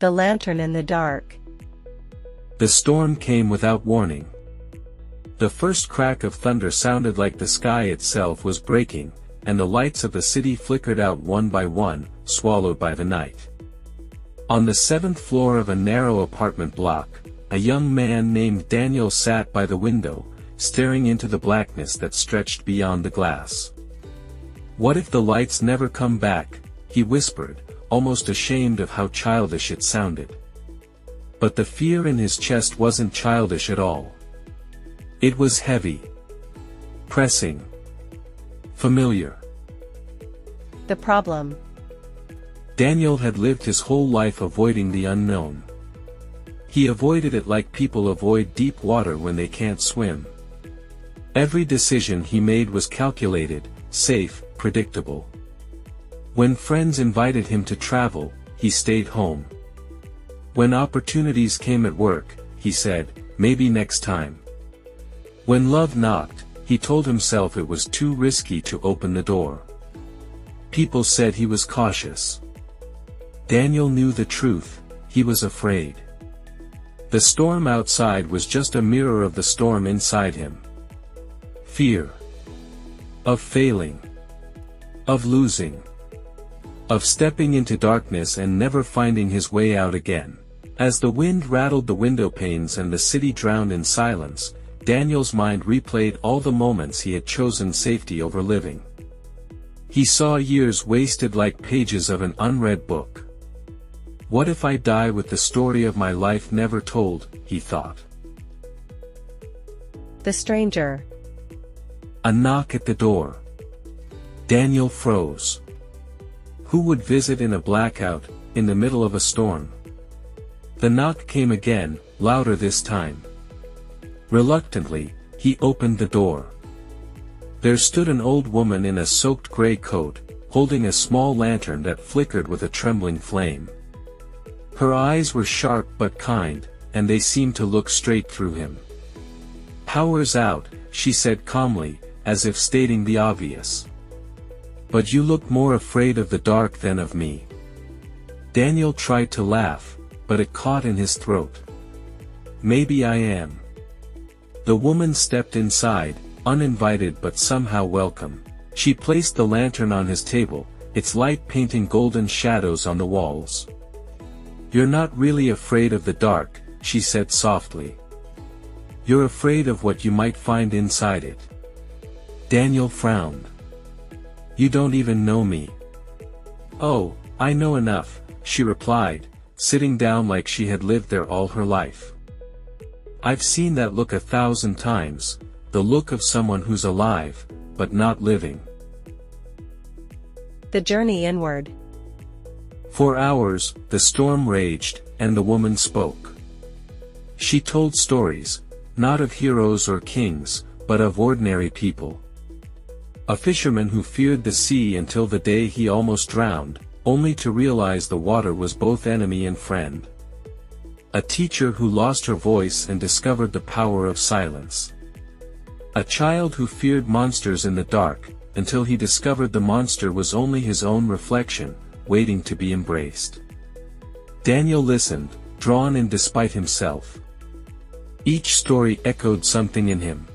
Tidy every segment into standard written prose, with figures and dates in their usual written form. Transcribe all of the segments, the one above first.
The lantern in the dark. The storm came without warning. The first crack of thunder sounded like the sky itself was breaking, and the lights of the city flickered out one by one, swallowed by the night. On the 7th floor of a narrow apartment block, a young man named Daniel sat by the window, staring into the blackness that stretched beyond the glass. "What if the lights never come back?" he whispered, almost ashamed of how childish it sounded. But the fear in his chest wasn't childish at all. It was heavy. Pressing. Familiar. The problem. Daniel had lived his whole life avoiding the unknown. He avoided it like people avoid deep water when they can't swim. Every decision he made was calculated, safe, predictable. When friends invited him to travel, he stayed home. When opportunities came at work, he said, "Maybe next time." When love knocked, he told himself it was too risky to open the door. People said he was cautious. Daniel knew the truth, he was afraid. The storm outside was just a mirror of the storm inside him. Fear. Of failing. Of losing. Of stepping into darkness and never finding his way out again. As the wind rattled the window panes and the city drowned in silence, Daniel's mind replayed all the moments he had chosen safety over living. He saw years wasted like pages of an unread book. "What if I die with the story of my life never told?" he thought. The stranger. A knock at the door. Daniel froze. Who would visit in a blackout, in the middle of a storm? The knock came again, louder this time. Reluctantly, he opened the door. There stood an old woman in a soaked gray coat, holding a small lantern that flickered with a trembling flame. Her eyes were sharp but kind, and they seemed to look straight through him. "Power's out," she said calmly, as if stating the obvious. "But you look more afraid of the dark than of me." Daniel tried to laugh, but it caught in his throat. "Maybe I am." The woman stepped inside, uninvited but somehow welcome. She placed the lantern on his table, its light painting golden shadows on the walls. "You're not really afraid of the dark," she said softly. "You're afraid of what you might find inside it." Daniel frowned. "You don't even know me." "Oh, I know enough," she replied, sitting down like she had lived there all her life. "I've seen that look 1,000 times, the look of someone who's alive, but not living." The journey inward. For hours, the storm raged, and the woman spoke. She told stories, not of heroes or kings, but of ordinary people. A fisherman who feared the sea until the day he almost drowned, only to realize the water was both enemy and friend. A teacher who lost her voice and discovered the power of silence. A child who feared monsters in the dark, until he discovered the monster was only his own reflection, waiting to be embraced. Daniel listened, drawn in despite himself. Each story echoed something in him.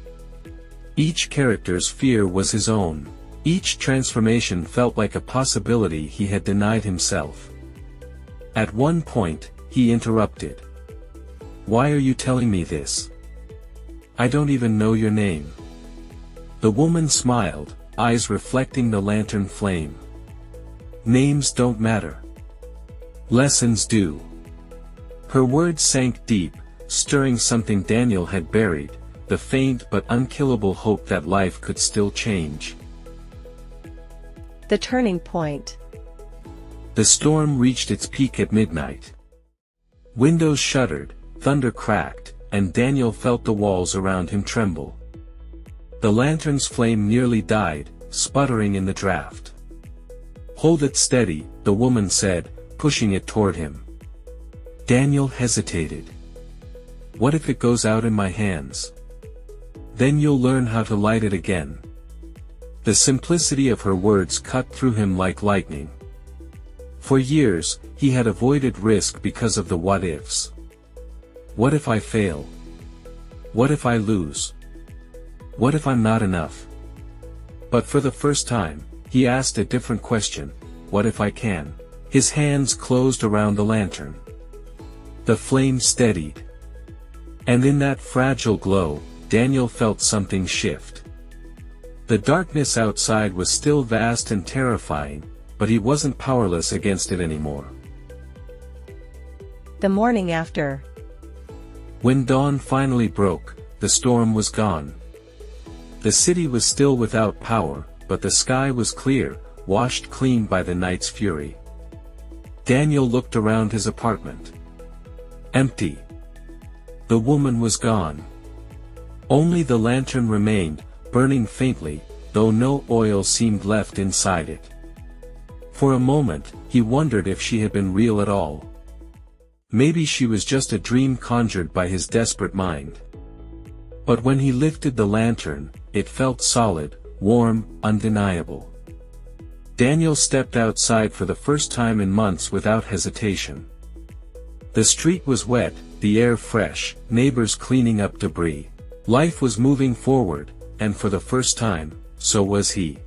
Each character's fear was his own. Each transformation felt like a possibility he had denied himself. At one point, he interrupted. "Why are you telling me this? I don't even know your name." The woman smiled, eyes reflecting the lantern flame. "Names don't matter. Lessons do." Her words sank deep, stirring something Daniel had buried, the faint but unkillable hope that life could still change. The turning point. The storm reached its peak at midnight. Windows shuddered, thunder cracked, and Daniel felt the walls around him tremble. The lantern's flame nearly died, sputtering in the draft. "Hold it steady," the woman said, pushing it toward him. Daniel hesitated. "What if it goes out in my hands? Then you'll learn how to light it again." The simplicity of her words cut through him like lightning. For years, he had avoided risk because of the what-ifs. What if I fail? What if I lose? What if I'm not enough? But for the first time, he asked a different question: what if I can? His hands closed around the lantern. The flame steadied. And in that fragile glow, Daniel felt something shift. The darkness outside was still vast and terrifying, but he wasn't powerless against it anymore. The morning after. When dawn finally broke, the storm was gone. The city was still without power, but the sky was clear, washed clean by the night's fury. Daniel looked around his apartment. Empty. The woman was gone. Only the lantern remained, burning faintly, though no oil seemed left inside it. For a moment, he wondered if she had been real at all. Maybe she was just a dream conjured by his desperate mind. But when he lifted the lantern, it felt solid, warm, undeniable. Daniel stepped outside for the first time in months without hesitation. The street was wet, the air fresh, neighbors cleaning up debris. Life was moving forward, and for the first time, so was he.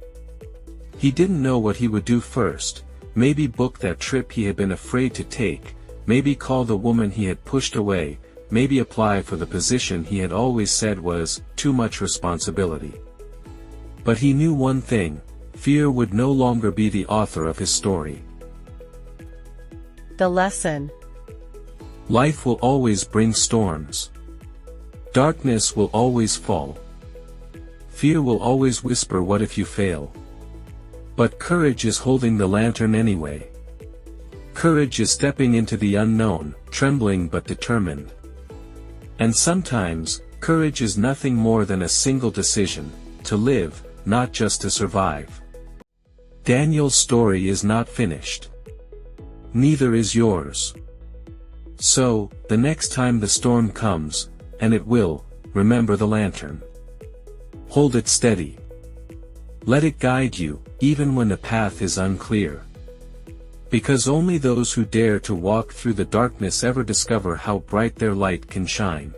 He didn't know what he would do first: maybe book that trip he had been afraid to take, maybe call the woman he had pushed away, maybe apply for the position he had always said was too much responsibility. But he knew one thing: fear would no longer be the author of his story. The lesson. Life will always bring storms. Darkness will always fall. Fear will always whisper, what if you fail? But courage is holding the lantern anyway. Courage is stepping into the unknown, trembling but determined. And sometimes, courage is nothing more than a single decision: to live, not just to survive. Daniel's story is not finished. Neither is yours. So, the next time the storm comes, and it will, remember the lantern. Hold it steady. Let it guide you, even when the path is unclear. Because only those who dare to walk through the darkness ever discover how bright their light can shine.